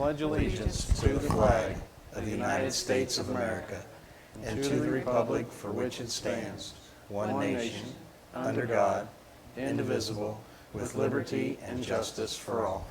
pledge allegiance to the flag of the United States of America and to the republic for which it stands, one nation, under God, indivisible, with liberty and justice for all.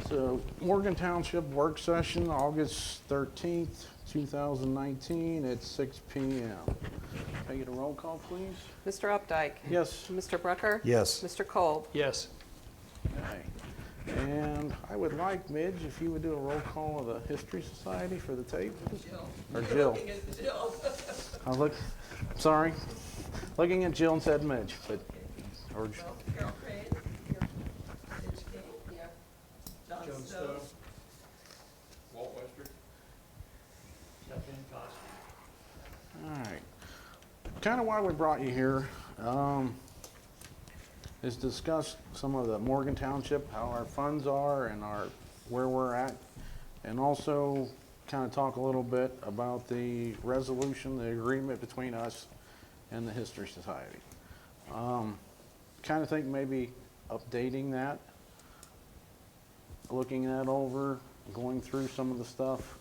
So, Morgan Township work session, August 13th, 2019 at 6 p.m. Can I get a roll call, please? Mr. Updike? Yes. Mr. Brucker? Yes. Mr. Kolb? Yes. Okay. And I would like, Midge, if you would do a roll call of the History Society for the tape. Jill. Or Jill. Jill. Sorry, looking at Jill and said Midge, but, or, Well, Carol Crane, here. Mitch King, here. John Stowe. Walt Wester. Stephanie Costa. all right. Kind of why we brought you here is discuss some of the Morgan Township, how our funds are and where we're at, and also kind of talk a little bit about the resolution, the agreement between us and the History Society. Kind of think maybe updating that, looking that over, going through some of the stuff.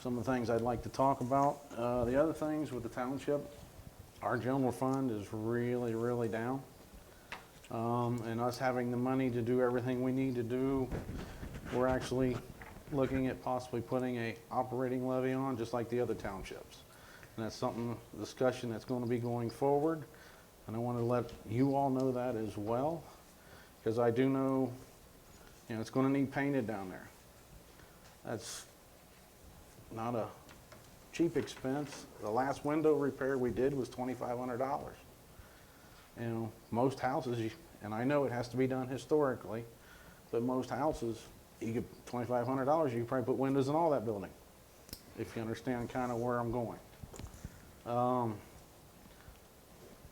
Some of the things I'd like to talk about. The other things with the township, our general fund is really, really down. And us having the money to do everything we need to do, we're actually looking at possibly putting a operating levy on, just like the other townships. And that's something, discussion that's going to be going forward. And I want to let you all know that as well, because I do know, it's going to need painted down there. That's not a cheap expense. The last window repair we did was $2,500. Most houses, and I know it has to be done historically, but most houses, you get $2,500, you can probably put windows in all that building, if you understand kind of where I'm going.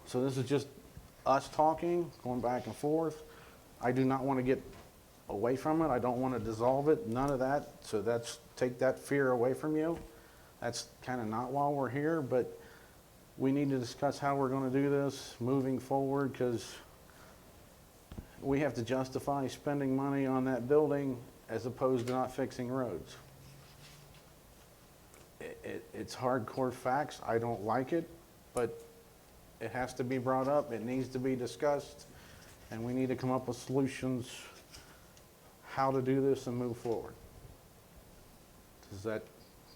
So this is just us talking, going back and forth. I do not want to get away from it. I don't want to dissolve it, none of that. So take that fear away from you. That's kind of not why we're here, but we need to discuss how we're going to do this moving forward, because we have to justify spending money on that building as opposed to not fixing roads. It's hardcore facts. I don't like it, but it has to be brought up. It needs to be discussed, and we need to come up with solutions how to do this and move forward. Does that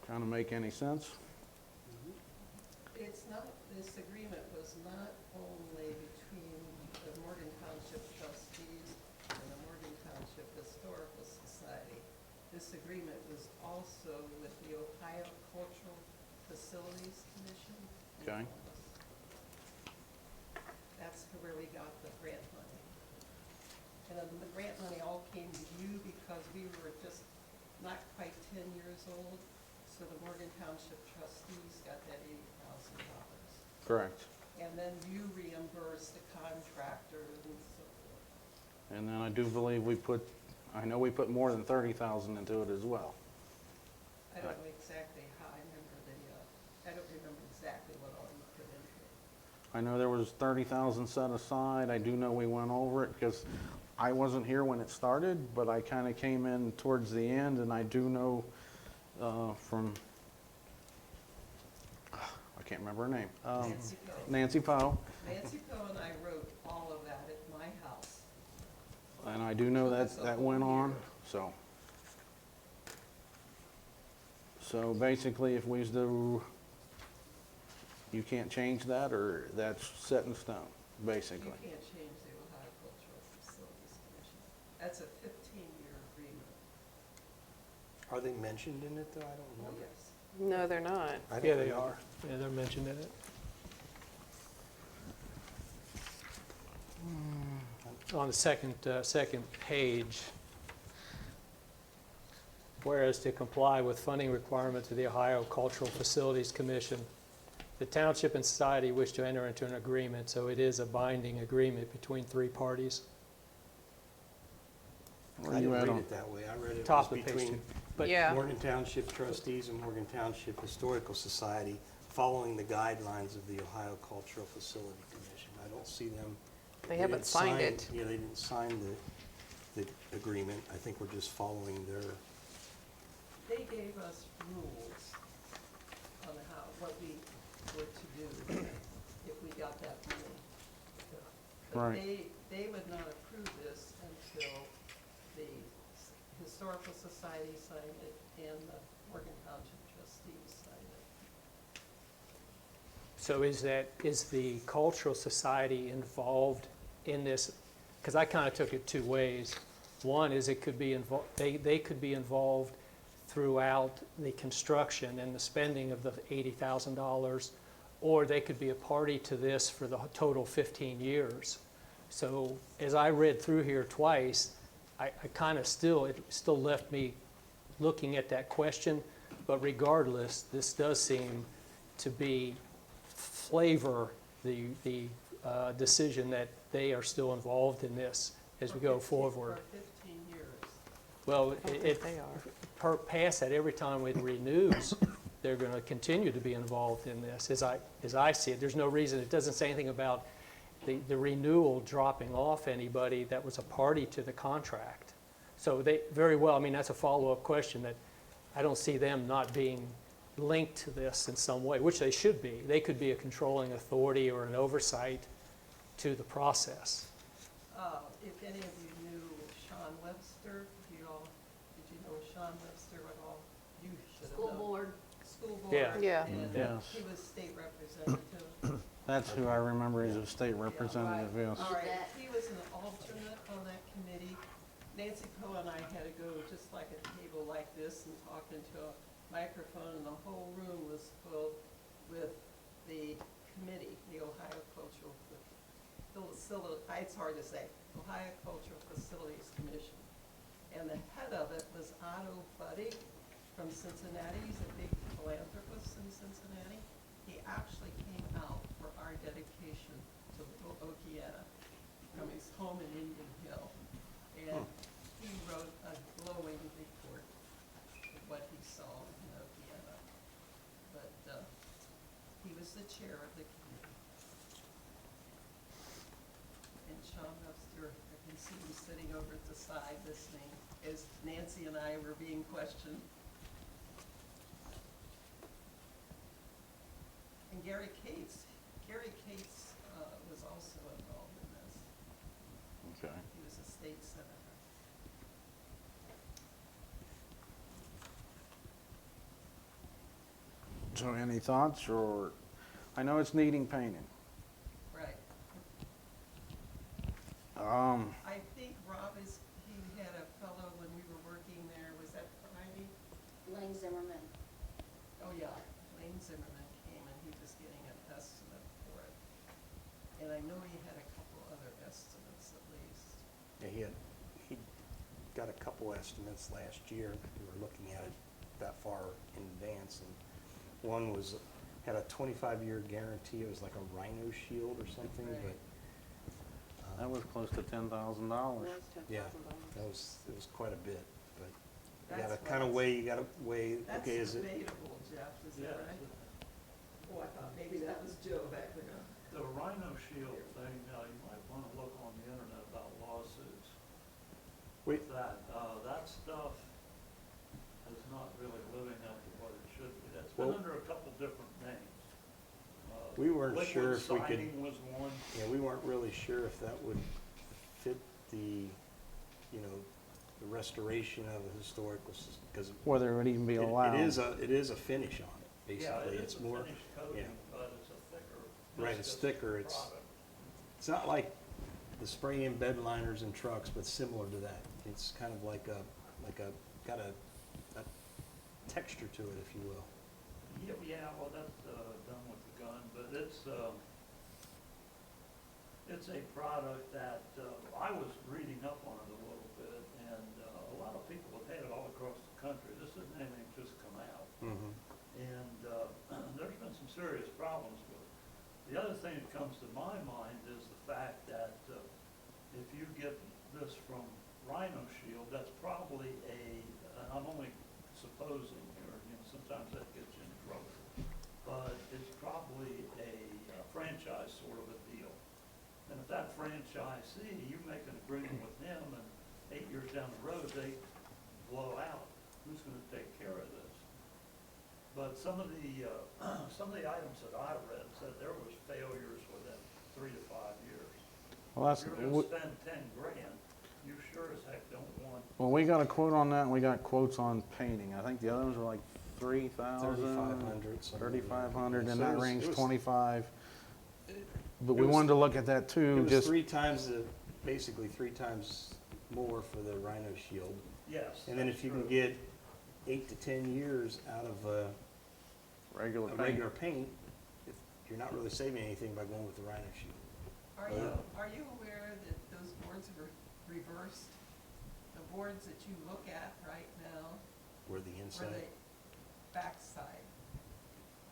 kind of make any sense? It's not, this agreement was not only between the Morgan Township trustees and the Morgan Township Historical Society. This agreement was also with the Ohio Cultural Facilities Commission. Okay. That's where we got the grant money. And then the grant money all came to you because we were just not quite 10 years old. So the Morgan Township trustees got that $80,000. Correct. And then you reimbursed the contractor and so forth. And then I do believe I know we put more than $30,000 into it as well. I don't know exactly how, I don't remember exactly what all you put into it. I know there was $30,000 set aside. I do know we went over it because I wasn't here when it started, but I kind of came in towards the end, and I do know from, I can't remember her name. Nancy Poe. Nancy Poe. Nancy Poe and I wrote all of that at my house. And I do know that went on, so. So basically, if we do, you can't change that, or that's set in stone, basically. You can't change the Ohio Cultural Facilities Commission. That's a 15-year agreement. Are they mentioned in it, though? I don't Oh, know. yes. No, they're not. I don't Yeah, they know. are. Yeah, they're mentioned in it. On the second page, whereas to comply with funding requirements of the Ohio Cultural Facilities Commission, the township and society wish to enter into an agreement, so it is a binding agreement between three parties. Where I you didn't at read on? it that way. I read it was Top of page between 2. But Yeah. Morgan Township trustees and Morgan Township Historical Society, following the guidelines of the Ohio Cultural Facility Commission. I don't see them. They haven't didn't signed sign- it. Yeah, they didn't sign the agreement. I think we're just following their, They gave us rules on what we were to do if we got that money. But Right. they would not approve this until the Historical Society signed it and the Morgan Township trustees signed it. so is the Cultural Society involved in this? Because I kind of took it two ways. One is it could be they could be involved throughout the construction and the spending of the $80,000, or they could be a party to this for the total 15 years. So as I read through here twice, I kind of it still left me looking at that question, but regardless, this does seem to be flavor the decision that they are still involved in this as we go forward. For 15 years. Well, I don't think it, they are. past that, every time it renews, they're going to continue to be involved in this. As I see it, there's no reason, it doesn't say anything about the renewal dropping off anybody that was a party to the contract. So they, very well, I mean, that's a follow-up question that I don't see them not being linked to this in some way, which they should be. They could be a controlling authority or an oversight to the process. If any of you knew Sean Webster, did you know Sean Webster at all? You should have known. School board. School board. Yeah. Yeah. And Yes. he was state representative. That's who I remember as a state representative, yes. All right, That- he was an alternate on that committee. Nancy Poe and I had to go just like a table like this and talk into a microphone, and the whole room was full with the committee, the Ohio Cultural, it's hard to say, Ohio Cultural Facilities Commission. And the head of it was Otto Buddy from Cincinnati. He's a big philanthropist in Cincinnati. He actually came out for our dedication to Okiana from his home in Indian Hill. And he wrote a glowing report of what he saw in Okiana. But he was the chair of the committee. And Sean Webster, I can see him sitting over at the side listening as Nancy and I were being questioned. And Gary Cates was also involved in this. Okay. He was a state senator. So any thoughts, or, I know it's needing painting. Right. I think Rob he had a fellow when we were working there, was that Friday? Lane Zimmerman. Oh, yeah, Lane Zimmerman came and he was getting an estimate for it. And I know he had a couple other estimates at least. yeah, he got a couple estimates last year. We were looking at it that far in advance, and one had a 25-year guarantee. It was like a rhino shield or something, Right. but That was close to $10,000. yeah, it was quite a bit. But you That's gotta what kind of it's- weigh. That's Okay, is it? debatable, Jeff, is that right? Oh, I thought maybe that was Joe back there. The rhino shield thing, you might want to look on the internet about lawsuits. Wait. That stuff is not really living up to what it should be. It's Well- been under a couple different names. We weren't sure if we could- Liquid siding was one. Yeah, we weren't really sure if that would fit the restoration of a historical, because Whether it would even be allowed. it is a finish on it, Yeah, basically. it It's is a more, finished coating, yeah. but it's a thicker. Right, it's viscous thicker, it's- product. it's not like the spray-in bed liners and trucks, but similar to that. It's kind of got a texture to it, if you will. Yeah, well, that's done with the gun, but it's a product that, I was reading up on it a little bit, and a lot of people have had it all across the country. This isn't anything just come out. Mm-hmm. And there's been some serious problems with it. The other thing that comes to my mind is the fact that if you get this from Rhino Shield, that's probably I'm only supposing here, sometimes that gets you in trouble, but it's probably a franchise sort of a deal. And if that franchisee, you make an agreement with them, and 8 years down the road, they blow out, who's gonna take care of this? But some of the items that I read said there was failures within 3 to 5 years. Well, If you're gonna spend 10 grand, you sure as heck don't want. well, we got a quote on that, and we got quotes on painting. I think the other ones were like 3,000. 3,500, something like that. 3,500, in So that it was- range, it was- 25. But it we was- wanted to look at that It too, was just, 3 times basically 3 times more for the Rhino Shield. Yes. And then that's if you can true. get 8 to 10 years out of a regular paint. regular paint, if you're not really saving anything by going with the Rhino Shield. Are you aware that those boards were reversed? The boards that you look at right now Where the were inside, the backside,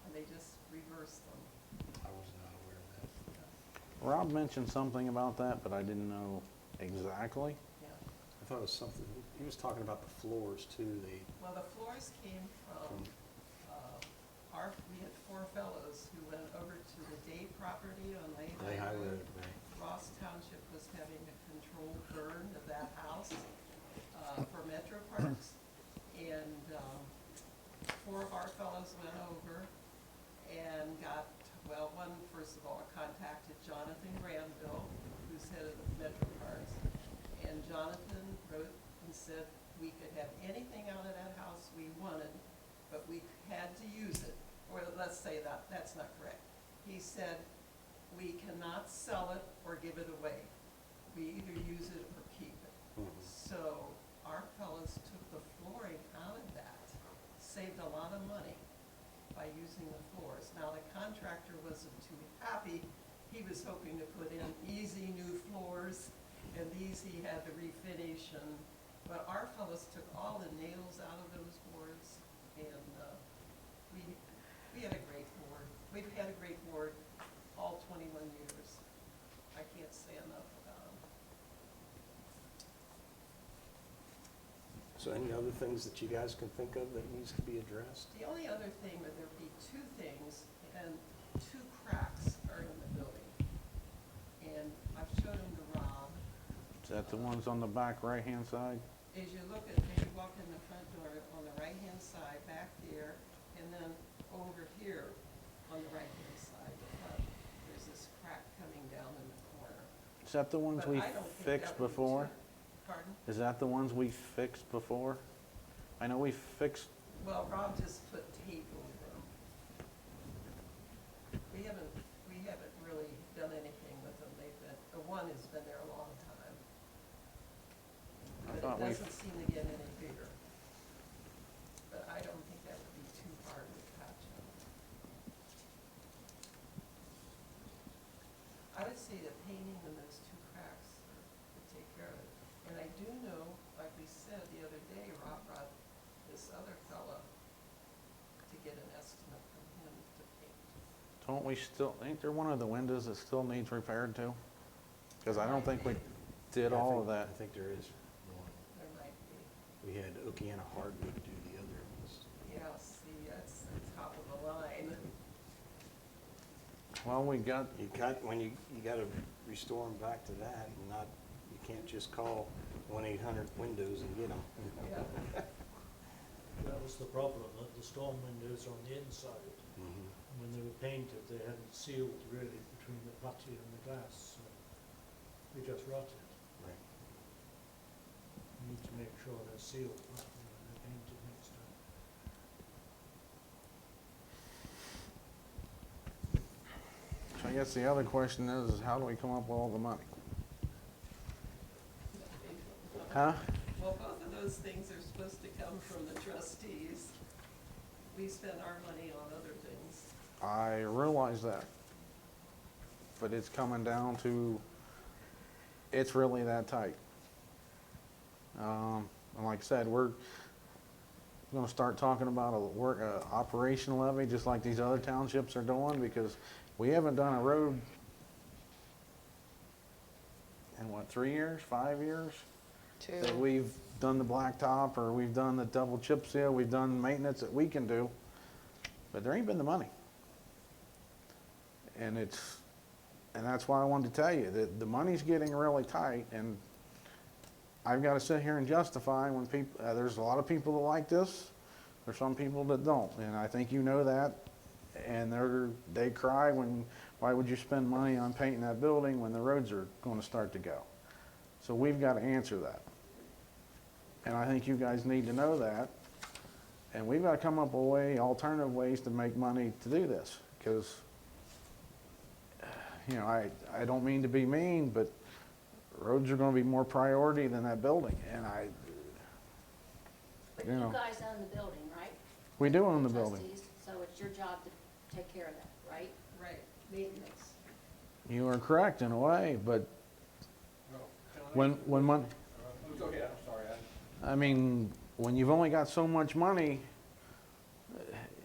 and they just reversed them. I was not aware of that. Rob mentioned something about that, but I didn't know exactly. Yeah. I thought it was something, he was talking about the floors too, Well, the floors came from, we had 4 fellows who went over to the Day property on Lehigh Lehigh Road, Road. right? Ross Township was having a controlled burn of that house for Metro Parks. And 4 of our fellows went over and got, well, one, first of all, contacted Jonathan Granville, who's head of the Metro Parks. And Jonathan wrote and said we could have anything out of that house we wanted, but we had to use it. Or let's say that's not correct. He said, we cannot sell it or give it away. We either use it or keep it. Mhm. So our fellows took the flooring out of that, saved a lot of money by using the floors. Now, the contractor wasn't too happy. He was hoping to put in easy new floors, and these he had to refinish. But our fellows took all the nails out of those boards, and we had a great board. We've had a great board all 21 years. I can't say enough about them. So any other things that you guys can think of that needs to be addressed? The only other thing would there be 2 things, and 2 cracks are in the building. And I've showed them to Rob. Is that the ones on the back right-hand side? As you walk in the front door, on the right-hand side, back there, and then over here on the right-hand side, there's this crack coming down in the corner. Is that the ones But we I don't think fixed that would be before? Pardon? Is that the ones we fixed before? I know we fixed, Well, Rob just put tape over them. We haven't really done anything with them. The one has been there a long time. But thought it we- doesn't seem to get any bigger. But I don't think that would be too hard to patch them. I would say that painting and those 2 cracks would take care of it. And I do know, like we said the other day, Rob brought this other fella to get an estimate from him to paint. don't we still, ain't there one of the windows that still needs repaired too? Because I don't think we did Yeah, all of that. I think there is one. There might be. We had Okiana Hardwood do the other ones. Yeah, see, that's the top of the line. Well, we got, You gotta restore them back to that and not, you can't just call 1-800 Windows and get them. Yeah. That was the problem, that the storm windows on the inside, Mhm. when they were painted, they hadn't sealed really between the putty and the glass, so they just rotted. Right. You need to make sure they're sealed properly when they're painted next time. so I guess the other question is how do we come up with all the money? Huh? Well, both of those things are supposed to come from the trustees. We spend our money on other things. I realize that. But it's coming down to, it's really that tight. And like I said, we're gonna start talking about a operation levy, just like these other townships are doing, because we haven't done a road in what, 3 years, 5 years? too. that we've done the blacktop, or we've done the double chip seal, we've done maintenance that we can do, but there ain't been the money. And that's why I wanted to tell you that the money's getting really tight, and I've got to sit here and justify when people, there's a lot of people that like this, there's some people that don't, and I think you know that, and they cry when, why would you spend money on painting that building when the roads are going to start to go? So we've got to answer that. And I think you guys need to know that, and we've got to come up with alternative ways to make money to do this, because you know, I don't mean to be mean, but roads are going to be more priority than that building, and But you you know. guys own the building, right? We do own the building. Trustees, so it's your job to take care of that, right? Right, maintenance. You are correct in a way, but when money, Go ahead, I'm sorry. I mean, when you've only got so much money,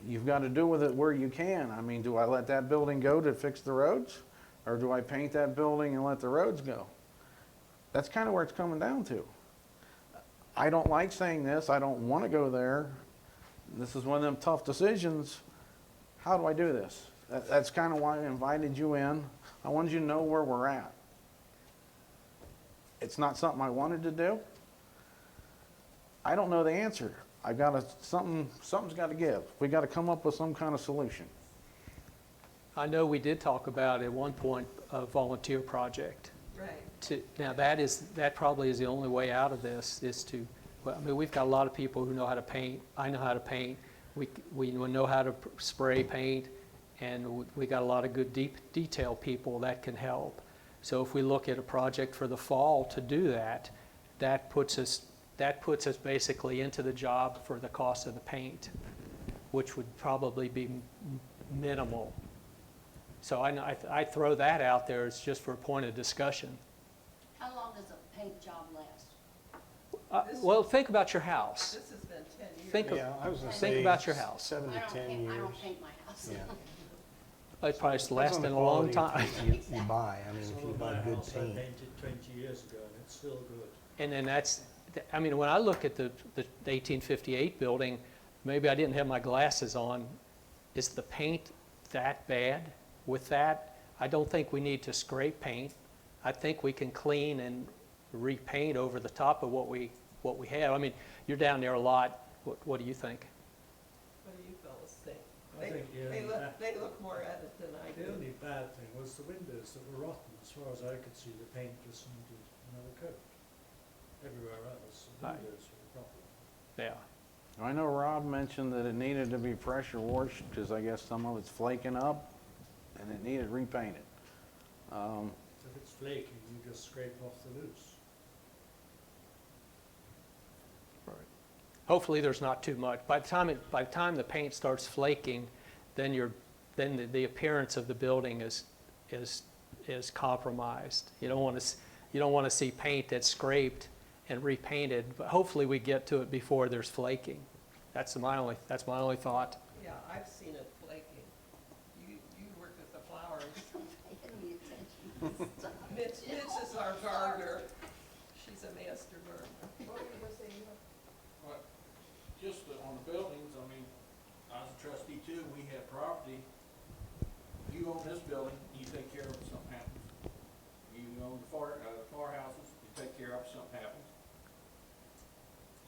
you've got to do with it where you can. I mean, do I let that building go to fix the roads? Or do I paint that building and let the roads go? That's kind of where it's coming down to. I don't like saying this. I don't want to go there. This is one of them tough decisions. How do I do this? That's kind of why I invited you in. I wanted you to know where we're at. It's not something I wanted to do. I don't know the answer. I got to, something's got to give. We got to come up with some kind of solution. I know we did talk about at one point a volunteer project. Right. Now that probably is the only way out of this, is to, well, I mean, we've got a lot of people who know how to paint. I know how to paint. We know how to spray paint, and we got a lot of good detail people that can help. So if we look at a project for the fall to do that, that puts us basically into the job for the cost of the paint, which would probably be minimal. So I throw that out there as just for a point of discussion. How long does a paint job last? Well, think about your house. This has been 10 years. Think of- Yeah, I was gonna think say about your house. 7 to 10 years. I don't paint my house. Yeah. It probably Depends on lasted the a long quality time. of paint you buy. I mean, Some if you of buy my good house I paint. painted 20 years ago, and it's still good. And then I mean, when I look at the 1858 building, maybe I didn't have my glasses on. Is the paint that bad with that? I don't think we need to scrape paint. I think we can clean and repaint over the top of what we have. I mean, you're down there a lot. What do you think? What do you fellas think? I think They look more at it than I the do. only bad thing was the windows that were rotten. As far as I could see, the paint just needed another coat. Everywhere else, the Aye. windows were the problem. Yeah. I know Rob mentioned that it needed to be pressure washed because I guess some of it's flaking up and it needed repainted. If it's flaky, you just scrape off the loose. Hopefully, there's not too much. By the time the paint starts flaking, then the appearance of the building is compromised. You don't want to see paint that's scraped and repainted. But hopefully, we get to it before there's flaking. That's my only thought. Yeah, I've seen it flaking. You work with the flowers. Pay any attention. Stop. Mitch is our gardener. She's a master gardener. What, just on the buildings, I mean, I was a trustee too, we had property. You own this building, you take care of it if something happens. You own the farhouses, you take care of it if something happens.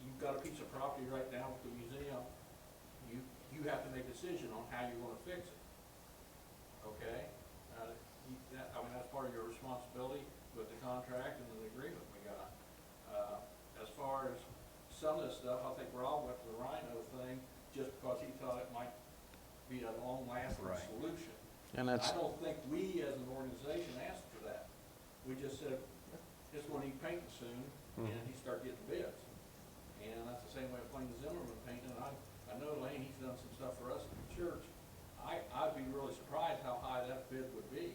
You've got a piece of property right now with the museum, you have to make a decision on how you're gonna fix it. Okay? I mean, that's part of your responsibility with the contract and the agreement we got. As far as some of this stuff, I think Rob went to the rhino thing just because he thought it might be a long-lasting Right. solution. And that's, I don't think we as an organization asked for that. We just said, it's gonna need painting soon, and he started getting bids. And that's the same way of playing the Zimmerman painting, and I know Lane, he's done some stuff for us at the church. I'd be really surprised how high that bid would be.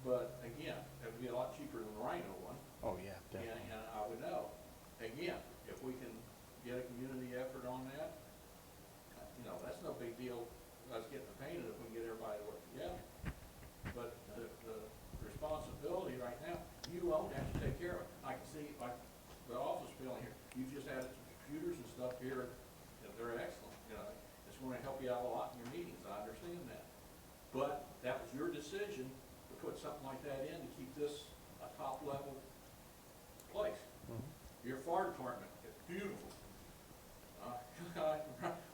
But again, it would be a lot cheaper than the rhino one. Oh, yeah, definitely. And I would know, again, if we can get a community effort on that, you know, that's no big deal, us getting it painted if we can get everybody to work together. But the responsibility right now, you own that, to take care of it. I can see, like, well, here, they're excellent, it's gonna help you out a lot in your meetings, I understand that. But that was your decision to put something like that in to keep this a top level place. Your fire department, it's beautiful.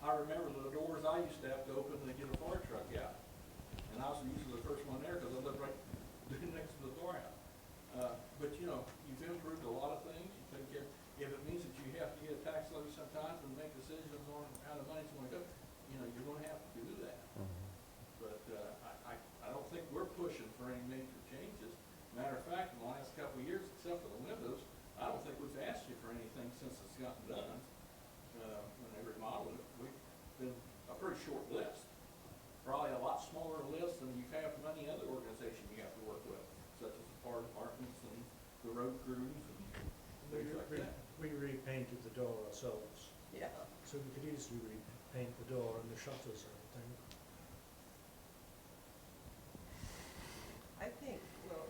I remember the doors I used to have to open to get a fire truck out. And I was usually the first one there because I lived right next to the firehouse. But you've improved a lot of things. You take care. If it means that you have to get a tax levy sometimes and make decisions on how the money's going to go, you're going to have to do that. But I don't think we're pushing for any major changes. Matter of fact, in the last couple of years, except for the windows, I don't think we've asked you for anything since it's gotten done. When they remodeled it, we've been a pretty short list. Probably a lot smaller list than you have from any other organization you have to work with, such as the fire departments and the road crews and things like that. We repainted the door ourselves, Yeah. so we could easily repaint the door and the shutters and everything. I think, well,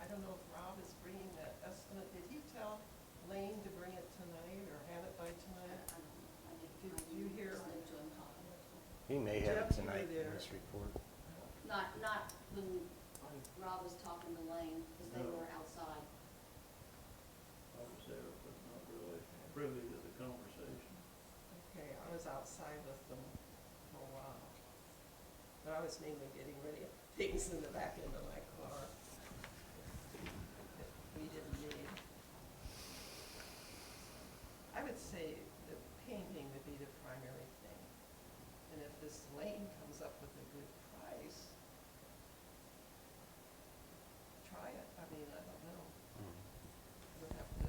I don't know if Rob is bringing that estimate. Did he tell Lane to bring it tonight or have it by tonight? Did you hear? Listening to him talking. He may have it Jeff, you were tonight in there. this report. Not when Rob was talking to Lane, because they were outside. I was there, but not really privy to the conversation. Okay, I was outside with them for a while. But I was mainly getting rid of things in the back end of my car that we didn't need. I would say the painting would be the primary thing. And if this Lane comes up with a good price, try it. I mean, I don't know. We'll have to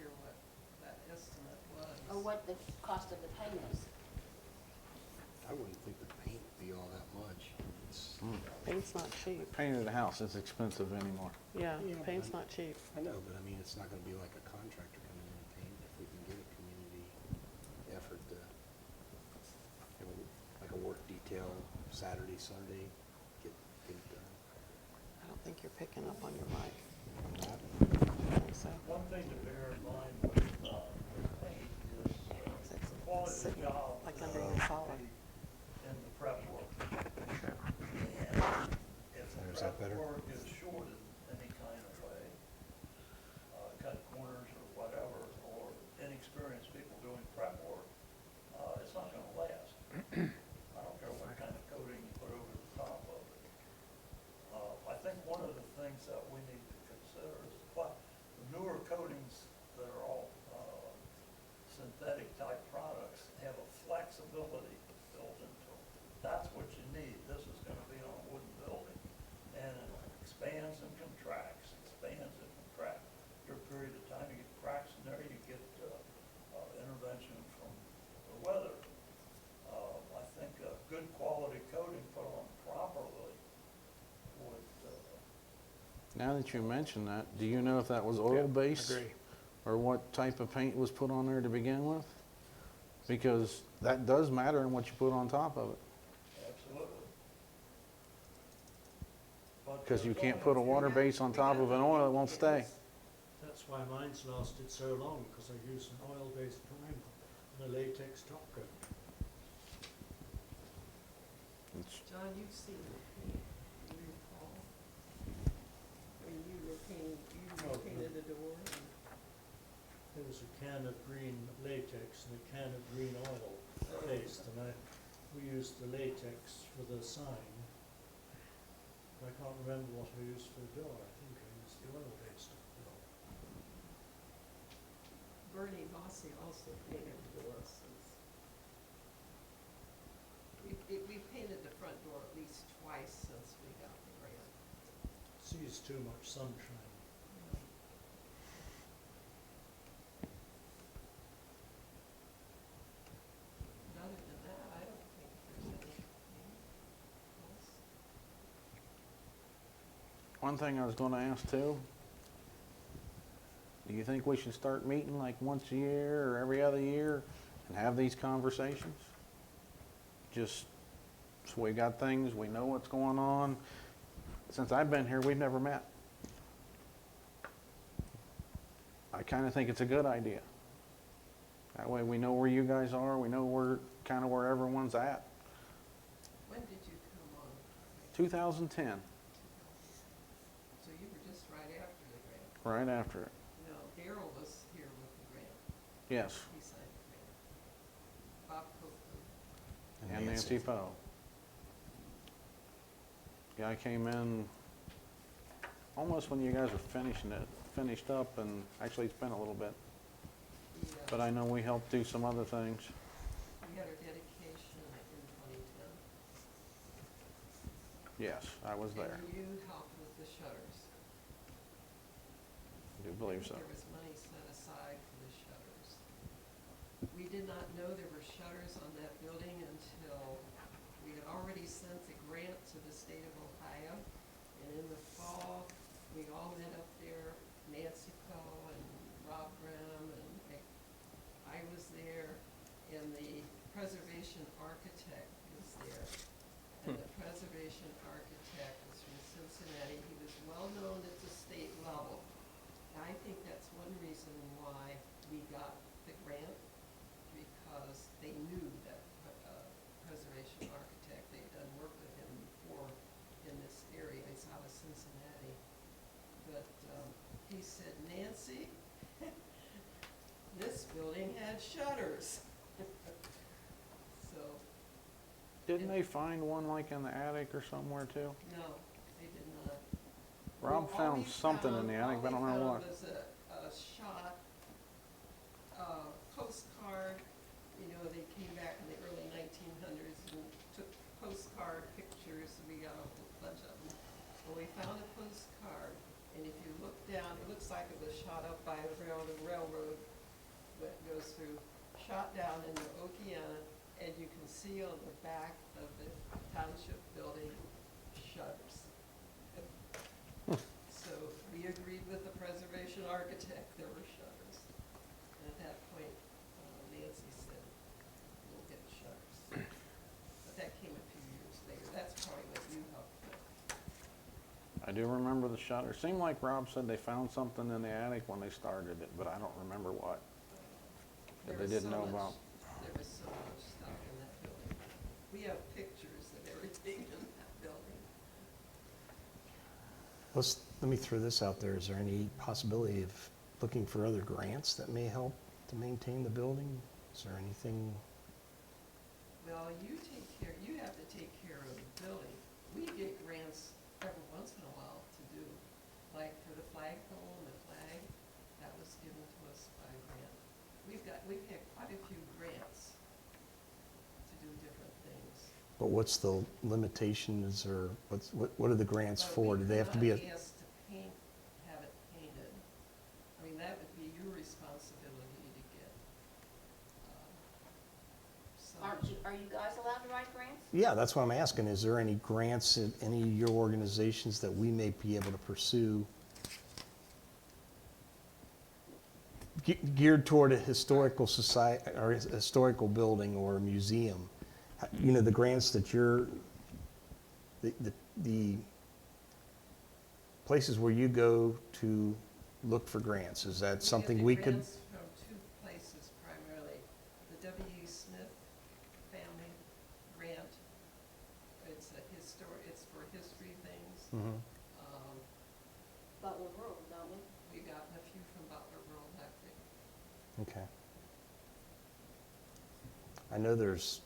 hear what that estimate was. Or what the cost of the paint is. I wouldn't think the paint would be all that much. It's, Paint's not cheap. Painting the house is expensive anymore. Yeah, Yeah, paint's but- not cheap. I know, but I mean, it's not gonna be like a contractor coming in and painting. If we can get a community effort to, like a work detail, Saturday, Sunday, get it done. I don't think you're picking up on your mic. I'm not, I don't think so. One thing to bear in mind with paint is the quality of the Sitting job like is under your gonna collar. be in the prep work. And if the Is that prep better? work is short in any kind of way, cut corners or whatever, or inexperienced people doing prep work, it's not gonna last. I don't care what kind of coating you put over the top of it. I think one of the things that we need to consider is the newer coatings that are all synthetic type products have a flexibility built into them. That's what you need. This is gonna be on a wooden building. And it expands and contracts, expands and contracts. After a period of time, you get cracks in there, you get intervention from the weather. I think a good quality coating put on properly would, Now that you mention that, do you know if that was oil-based? Agree. Or what type of paint was put on there to begin with? Because that does matter in what you put on top of it. absolutely. But Because you there's can't only put a few- water base on top of an oil, it won't stay. That's why mine's lasted so long, because I used an oil-based primer and a latex top coat. It's- John, you've seen the paint, you recall? When you were painting, you Oh, repainted the door and There was a can of green latex and a can of green oil paste, and we used the latex for the sign. I can't remember what we used for the door. I think I used the oil-based door. Bernie Bossy also painted the doors since. We painted the front door at least twice since we got the grant. Sees too much sunshine. Other than that, I don't think there's anything else. One thing I was gonna ask too, do you think we should start meeting like once a year or every other year and have these conversations? Just, so we got things, we know what's going on. Since I've been here, we've never met. I kinda think it's a good idea. That way we know where you guys are, we know kind of where everyone's at. When did you come on? 2010, So you were just right after the grant. right after it. No, Daryl was here with the grant. Yes, He signed the grant. Bob Copeland. and Nancy Poe. Guy came in almost when you guys were finished up, and actually it's been a little bit. But I know we helped do some other things. We had our dedication in 2010. Yes, I was there. And you helped with the shutters. I do believe so. There was money set aside for the shutters. We did not know there were shutters on that building until we had already sent the grant to the state of Ohio. And in the fall, we all met up there, Nancy Poe and Rob Graham, and I was there, and the preservation architect was there. And the preservation architect was from Cincinnati. He was well known at the state level. And I think that's one reason why we got the grant, because they knew that preservation architect. They'd done work with him before in this area. He's out of Cincinnati. But he said, Nancy, this building had shutters. So, Didn't they find one like in the attic or somewhere too? no, they did not. Rob Well, all found we something in the attic, but I don't know All what. we found was a shot, postcard. You know, they came back in the early 1900s and took postcard pictures. We got a whole bunch of them. Well, we found a postcard, and if you look down, it looks like it was shot up by the railroad that goes through, shot down into Okeana, and you can see on the back of the township building shutters. So we agreed with the preservation architect, there were shutters. And at that point, Nancy said, we'll get shutters. But that came a few years later. That's probably what you helped with. I do remember the shutter. Seemed like Rob said they found something in the attic when they started it, but I don't remember what. That There they was didn't so know about. much- There was so much stuff in that building. We have pictures of everything in that building. Let me throw this out there. Is there any possibility of looking for other grants that may help to maintain the building? Is there anything? Well, you have to take care of the building. We get grants every once in a while to do, like for the flagpole and the flag, that was given to us by a grant. We've had quite a few grants to do different things. But what's the limitations, or what are the grants But for? Do they have to be a? We cannot ask to have it painted. I mean, that would be your responsibility to get, some. Are you guys allowed to write grants? Yeah, that's what I'm asking. Is there any grants in any of your organizations that we may be able to pursue geared toward a historical society or a historical building or a museum? You know, the grants that the places where you go to look for grants, is that something we get could? grants from two places primarily. The W.E. Smith Family Grant, it's for history things. Mhm. Butler Rural, don't we? We gotten a few from Butler Rural Electric. Okay. I know there's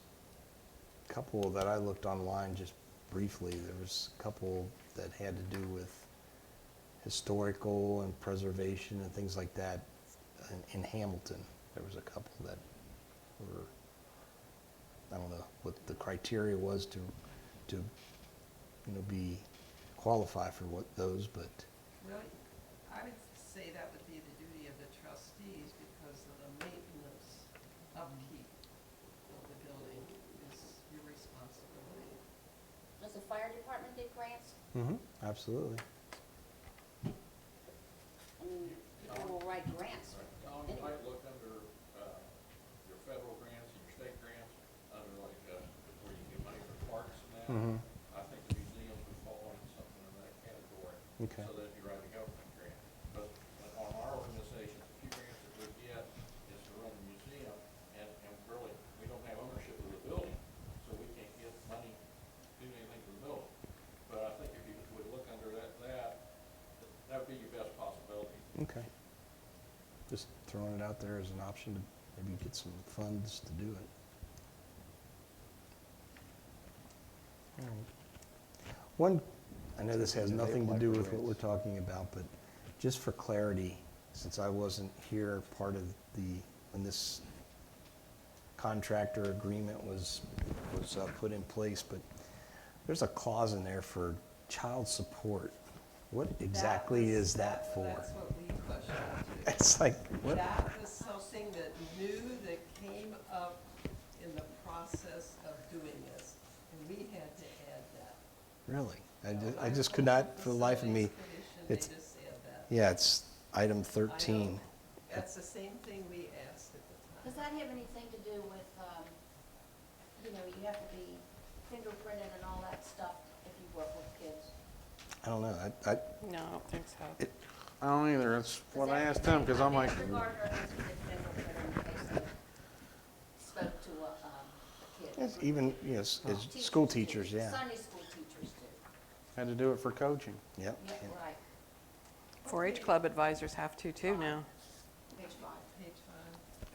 a couple that I looked online just briefly. There was a couple that had to do with historical and preservation and things like that in Hamilton. There was a couple that were, I don't know what the criteria was to be qualified for what those, but Well, I would say that would be the duty of the trustees because of the maintenance, upkeep of the building is your responsibility. Does the fire department get grants? absolutely. I mean, people will write grants. Tom, you might look under, your federal grants and your state grants, under like, where you get money for parks and that. Mhm. I think the museums would fall into something in that category. Okay. So that you write a government grant. But on our organization, the few grants that we get is to run a museum, Okay. Just throwing it out there as an option to maybe get some funds to do it. All right. One, I know this has Do they nothing to apply do for with what we're grants? talking about, but just for clarity, since I wasn't here part of when this contractor agreement was put in place, but there's a clause in there for child support. What exactly is that for? That's what we questioned too. It's like, what? That was something that that came up in the process of doing this, and we had to add that. Really? I just could not, for the life of me, They it's, just add that. yeah, it's item 13. That's the same thing we asked at the Does time. that have anything to do with, you have to be fingerprinted and all that stuff if you work with kids? I don't know. No, I don't think so. I don't either, that's what Does I that- asked him, because I'm like, Mr. Gardner has to get fingerprinted in case they spoke to a kid. It's even, yes, Teachers it's school do. teachers, yeah. Sunday school teachers do. had to do it for coaching. Yep. Yeah, right. 4-H club advisors have to too now. Page 5. Page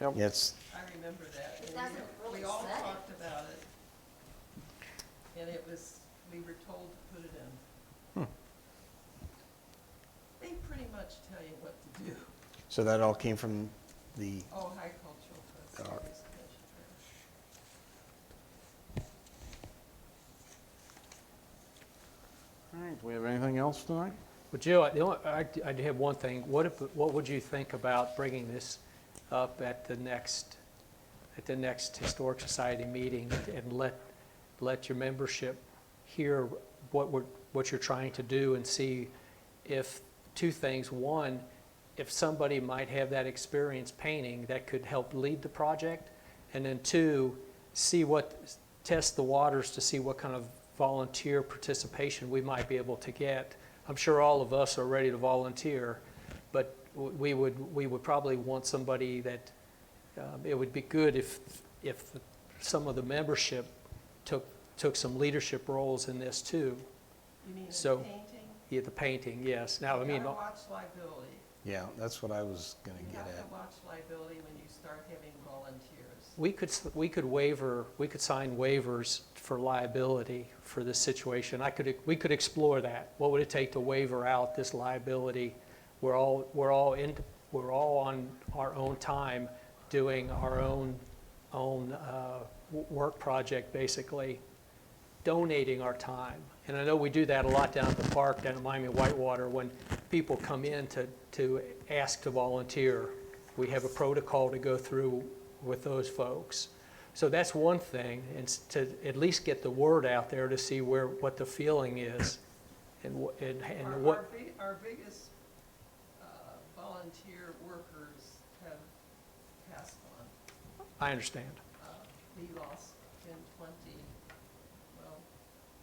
5. Yep. Yeah, it's, I remember that. It and doesn't really We all say. talked about it. And we were told to put it in. They pretty much tell you what to do. so that all came from the, Oh, Agricultural Facilities Commission. All right, do we have anything else tonight? Well, Jill, I do have one thing. What would you think about bringing this up at the next Historic Society meeting and let your membership hear what you're trying to do and see if two things. One, if somebody might have that experience painting that could help lead the project, and then two, test the waters to see what kind of volunteer participation we might be able to get. I'm sure all of us are ready to volunteer, but we would probably want somebody that, it would be good if some of the membership took some leadership roles in this too. You mean So- the painting? Yeah, the painting, yes. Now, I You mean, gotta watch liability. yeah, that's what I was going to You get have at. to watch liability when you start having volunteers. we could sign waivers for liability for this situation. We could explore that. What would it take to waiver out this liability? We're all on our own time doing our own work project, basically, donating our time. And I know we do that a lot down at the park, down at Miami Whitewater, when people come in to ask to volunteer. We have a protocol to go through with those folks. So that's one thing, and to at least get the word out there to see what the feeling is, and what. Our biggest volunteer workers have passed on. I understand. We lost in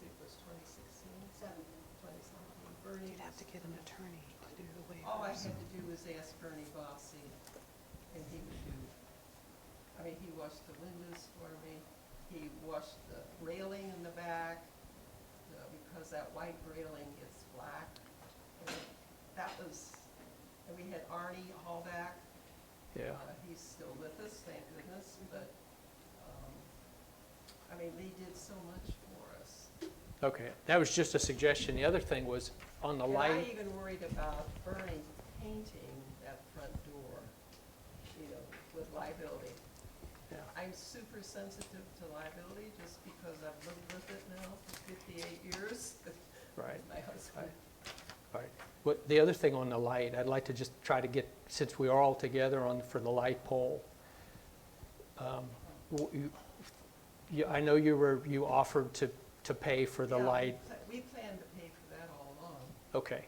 it was 2016, 2017. Bernie, You'd have to get an attorney to do the waivers. all I had to do was ask Bernie Bossy, and he would do. I mean, he washed the windows for me. He washed the railing in the back, because that white railing gets black. And and we had Arnie Hallback. Yeah. He's still with us, thank goodness, but, I mean, Lee did so much for us. Okay, that was just a suggestion. The other thing was on the And I light. even worried about Bernie painting that front door, with liability. Yeah. I'm super sensitive to liability just because I've lived with it now for 58 years. Right. My husband. Right. But the other thing on the light, I'd like to just try to get, since we are all together for the light pole. I know you offered to pay for the Yeah, light. We planned to pay for that all along. Okay.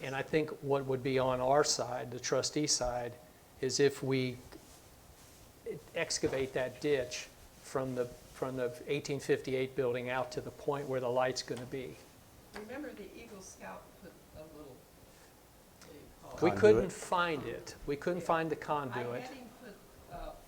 And I think what would be on our side, the trustee side, is if we excavate that ditch from the 1858 building out to the point where the light's going to be. Remember the Eagle Scout put a little, what do you call it? We Conduit? couldn't find it. We couldn't find the I conduit. had him put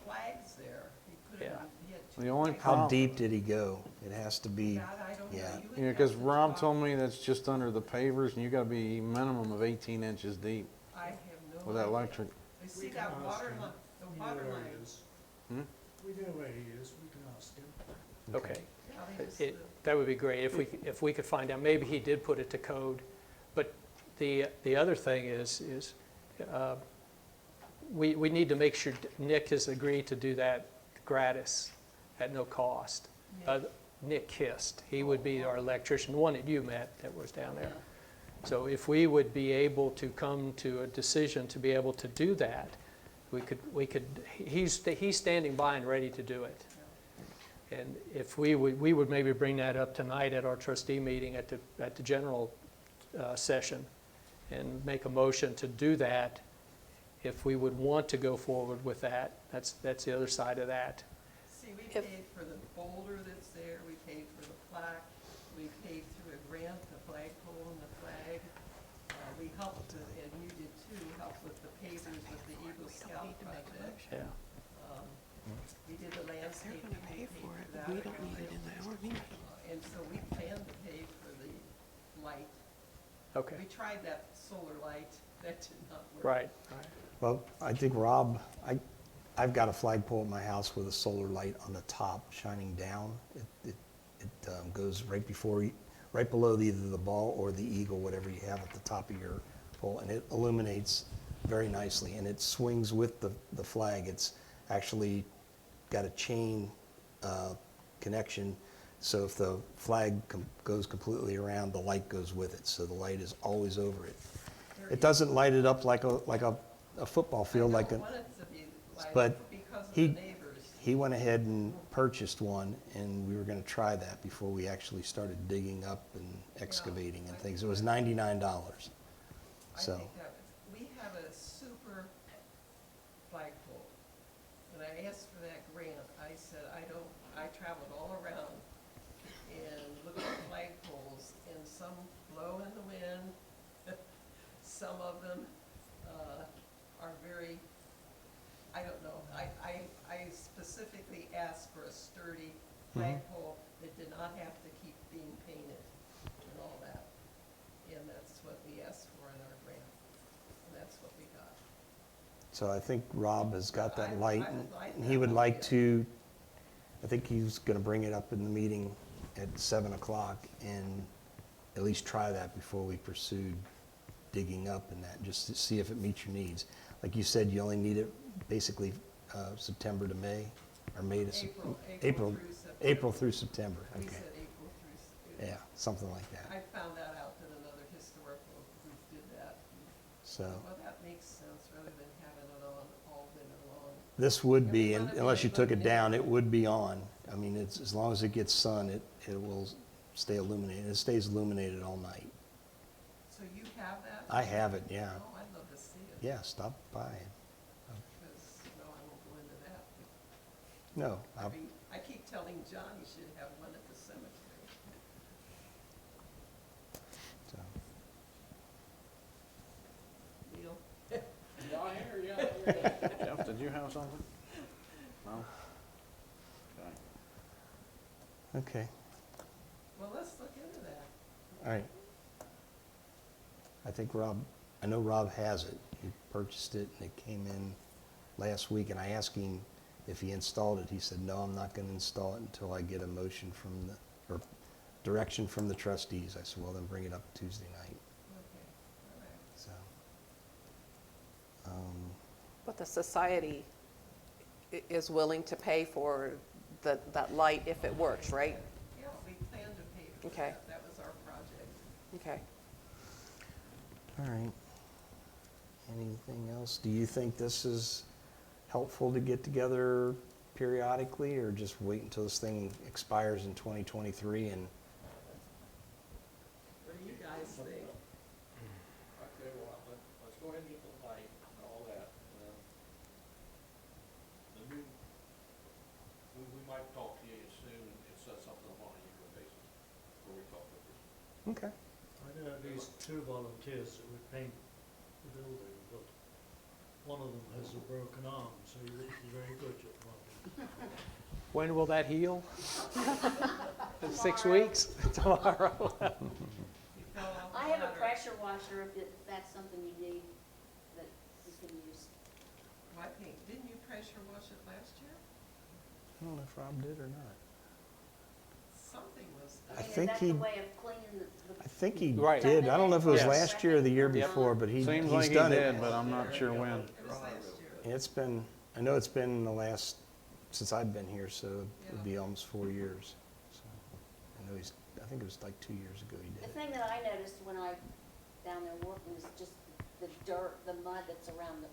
flags there. He put it Yeah. on, he had two The only flags. How Problem- deep did he go? It has to be, God, I don't know. yeah. You would Yeah, have because to Rob talk- told me that's just under the pavers, and you gotta be minimum of 18 inches deep. I have with that electric. I We see can that ask water him. line, the We know water where line. he is. Hmm? We know where he is, we can ask him. Okay. Yeah, they just, That would be great if we could find out. Maybe he did put it to code. But the other thing is we need to make sure Nick has agreed to do that gratis at no cost. Nick Kist, he would be our electrician, the one that you met that was down there. So if we would be able to come to a decision to be able to do that, we could, he's standing by and ready to do it. And if we would maybe bring that up tonight at our trustee meeting at the general session and make a motion to do that. If we would want to go forward with that, that's the other side of that. see, we If- paid for the boulder that's there, we paid for the plaque, we paid through a grant, the flagpole and the flag. We helped, and you did too, help with the pavers with the Eagle Scout project. Yeah. We did the If they're landscaping, gonna we pay paid for it, that. we don't need it in our meeting. And so we planned to pay for the light. Okay. We tried that solar light, that did not work. Right. Well, I think Rob, I've got a flagpole at my house with a solar light on the top shining down. It goes right below either the ball or the eagle, whatever you have at the top of your pole, and it illuminates very nicely, and it swings with the flag. It's actually got a chain connection, so if the flag goes completely around, the light goes with it, so the light is always over it. It doesn't light it up like a football field, I like don't a, want it to be lighted but because of he- the neighbors. he went ahead and purchased one, and we were gonna try that before we actually started digging up and excavating and things. It was $99. I So, think that, we have a super flagpole. When I asked for that grant, I said, I traveled all around and looked at flagpoles, and some blow in the wind. Some of them, are very, I don't know, I specifically asked for a sturdy flagpole that did not have to keep being painted and all that. And that's what we asked for in our grant, and that's what we got. so I think Rob has got that I light, would like and he that would like idea. to, I think he's gonna bring it up in the meeting at 7 o'clock and at least try that before we pursue digging up and that, just to see if it meets your needs. Like you said, you only need it basically September to May, or May to April through September. April through September, We okay. said April through. Yeah, something like that. I found that out that another historical group did that. So, Well, that makes sense, rather than having it on all winter long. this would And be, we wanna be unless you took it down, it illuminated. would be on. I mean, it's, as long as it gets sun, it will stay illuminated. It stays illuminated all night. So you have that? I have it, yeah. Oh, I'd love to see it. Yeah, stop by. Because, no, I won't go into that. No, I mean, I keep telling John he should have one at the cemetery. so, Neil? Yeah, I hear you, I hear you. Jeff, did you have something? No? Okay. okay, Well, let's look into that. all right. I think I know Rob has it. He purchased it, and it came in last week, and I asked him if he installed it. He said, no, I'm not gonna install it until I get a motion or direction from the trustees. I said, well, then bring it up Tuesday night, Okay, all right. so. But the society is willing to pay for that light if it works, right? Yeah, we plan to pay for Okay. that. That was our project. Okay. All right. Anything else? Do you think this is helpful to get together periodically, or just wait until this thing expires in 2023 and? What do you guys think? I tell you what, let's go ahead and get the light and all that. The new, we might talk to you soon and set something up on a yearly basis, where we talk with you. Okay. I know at least 2 volunteers that would paint the building, but one of them has a broken arm, so he wouldn't be very good at one. When will that heal? In 6 weeks? Tomorrow. You fell off I the have a ladder. pressure washer if that's something you need, that is can use. White paint, didn't you pressure wash it last year? I don't know if Rob did or not. Something was I done. Is think that he- the way of cleaning I think he Right. did. I don't know if it was Yes. last year or the year Yep. before, but Seems he's like he done did, it. but I'm not sure when. It was last year. It's been, I know it's been the last, since I've been here, so it'd be almost 4 years. So I know I think it was like 2 years ago he The did it. thing that I noticed when I down there working was just the dirt, the mud that's around the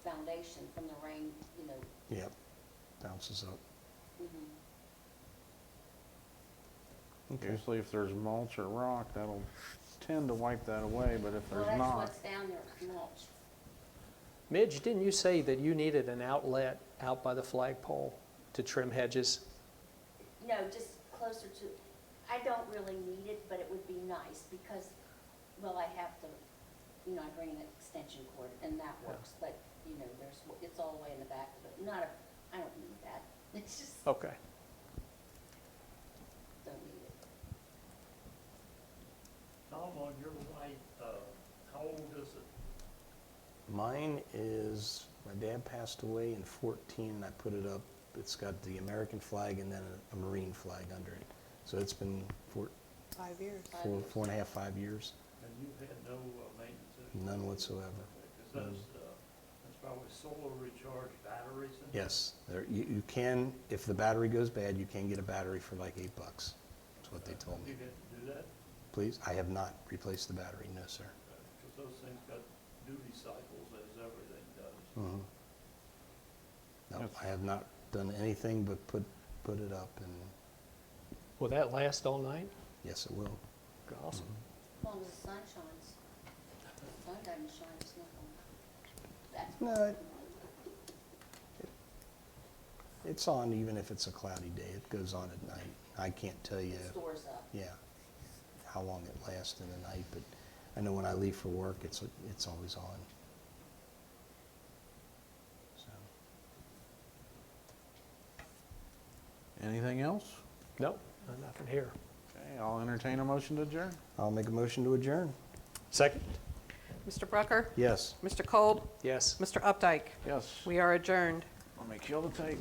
foundation from the rain, you know. Yep, bounces up. Mhm. Okay. Usually if there's mulch or rock, that'll tend to wipe that away, but if Well, there's that's not, what's down there, mulch. Midge, didn't you say that you needed an outlet out by the flagpole to trim hedges? No, just closer to, I don't really need it, but it would be nice because, well, I have to, you know, I bring an extension cord and that works, but, you know, it's all the way in the back, but I don't need that. It's just, Okay. don't need it. Tom, on your light, how old is it? Mine is, my dad passed away in 14, and I put it up. It's got the American flag and then a Marine flag under it. So it's been 5 years. 4.5, 5 years, And you've had no maintenance? issues? none whatsoever. Because that's probably solar recharged batteries in there? Yes, you can, if the battery goes bad, you can get a battery for like $8. That's what they told You me. get to do that? Please, I have not replaced the battery, no, sir. Because those things got duty cycles as everything does. Mhm. No, Yes. I have not done anything but put it up, and Will that last all night? yes, it will. Awesome. As long as the sun shines. If the sun doesn't shine, it's not going, that's. No, it's on even if it's a cloudy day. It goes on at night. I can't tell you, It stores up. yeah, how long it lasts in the night, but I know when I leave for work, it's always on. So, anything else? No, nothing here. Okay, I'll entertain a motion to adjourn. I'll make a motion to adjourn. Second? Mr. Brucker? Yes. Mr. Kolb? Yes. Mr. Updike? Yes, We are adjourned. I'll make you all the tape.